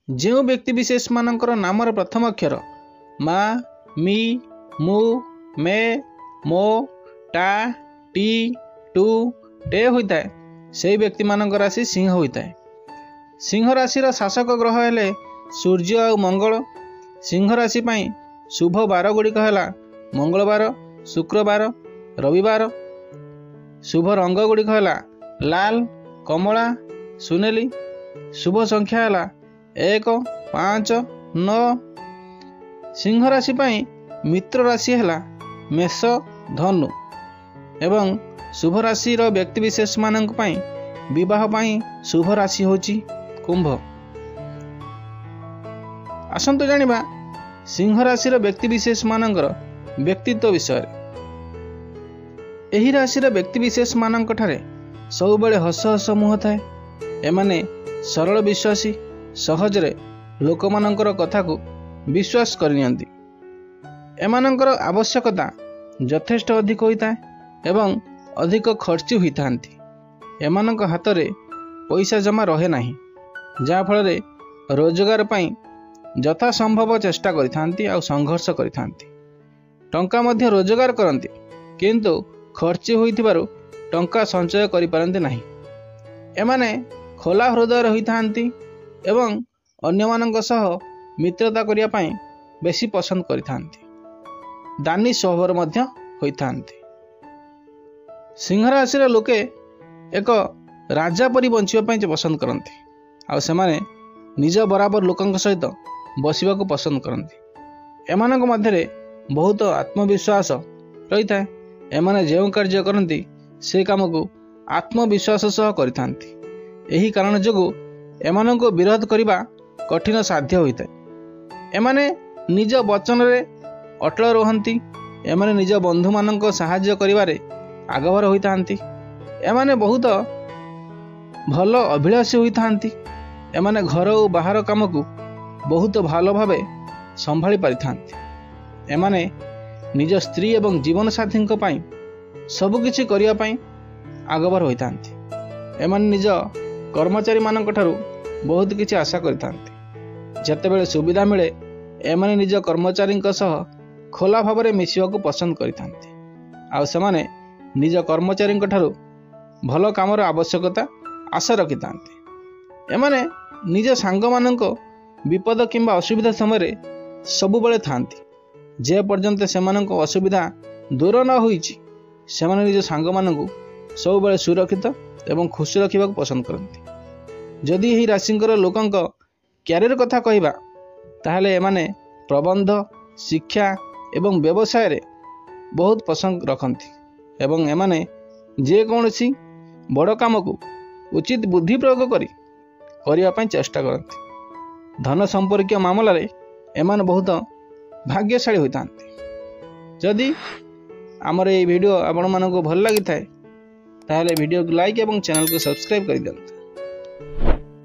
जो व्यक्तिविशेष मानकर नामर प्रथम अक्षर मा मी मु मे मो टा टी टू टे होता है से व्यक्ति मान राशि सिंह होता है। सिंह राशि शासक ग्रह हेले सूर्य और मंगल। सिंह राशि पाई शुभ बार गुड़िक है मंगलवार शुक्रवार रविवार। शुभ रंग गुड़िक है लाल कमला सुनेली। शुभ संख्या है 1 5 9। सिंह राशि पाई मित्र राशि है मेष धनु एवं शुभ राशि व्यक्तिविशेष मान विवाह पाई शुभ राशि होची कुंभ। आसंतु जानिबा सिंह राशि व्यक्तिविशेष मानकर व्यक्तित्व विषय। एही राशि व्यक्तिविशेष मानक ठारे सबुबले हस हस मुह थाए। एमाने सरल विश्वासी सहजरे लोक मानकर कथा को विश्वास करनियंती। एमानकर आवश्यकता यथेष्ट अधिक होता है एवं अधिक खर्ची होता। एमानक हाथ रे पैसा जमा रहे नहीं जहाँ फल रोजगार पाई यथा संभव चेष्टा करिथांती आ संघर्ष करिथांती। टंका मध्य रोजगार करती किंतु खर्ची होइथिबारु टंका संचय करि पारंती नहीं। एमाने खोला हृदय रहिथांती एवं अन्य मानक सह मित्रता करिया पाई बेसी पसंद करिथांती। दानी स्वभावर मध्य होइथांती। सिंह राशि लोके एक राजा परी बंचिबा पाई पसंद करती आ सेमाने निज बराबर लोकंक सहित बसिबा को पसंद करती। एमानक मध्यरे बहुत आत्मविश्वास रही था। एमाने जो कार्य करती से काम को आत्मविश्वास सह करिथांती। एही कारण जोगु एमानक विरोध करिबा कठिन साध्य होता है। एमाने निज वचन रे अटल रहंती। एमाने निज बंधु मानक सहाय्य करिबारे आगभर होइथांती। एमाने बहुत भल अभिलाषी होइथांती। एमाने घर और बाहर काम को बहुत भल भावे संभाली पारिथांती। एमाने निज स्त्री एवं जीवन साथी पाई सबकिछि करिया पाई आगभर होइथांती। एमाने निज कर्मचारी मानक ठारू बहुत किछि आशा करिथांती। जेतेबेले सुविधा मिले एमाने निज कर्मचारी सह खोला भाव मिसिबा को पसंद करिथांती। आ सेमाने निज कर्मचारी ठारू भल कामर आवश्यकता आशा रखिथांती। एमाने निज सांग मानक विपद किंबा असुविधा समय सबुबले थांती। जे पर्यंत सेमानक असुविधा दूर न होईची सेमाने निज सांग मानक सबुबले सुरक्षित एवं खुशी रखा पसंद करती। जदि यही राशिंकर लोकंक क्यारियर कथा कहबा ताहले एमाने प्रबंध शिक्षा एवं व्यवसाय रे बहुत पसंद रखती एवं एमाने जे कौनसी बड़ काम को उचित बुद्धि प्रयोग करने चेष्टा करती। धन संपर्क मामला रे एमान बहुत भाग्यशाली होता। जदि आमर ये वीडियो आपण मानक भल लगी थाए ताहले वीडियो को लाइक एवं चैनल को सब्सक्राइब कर दियंतु।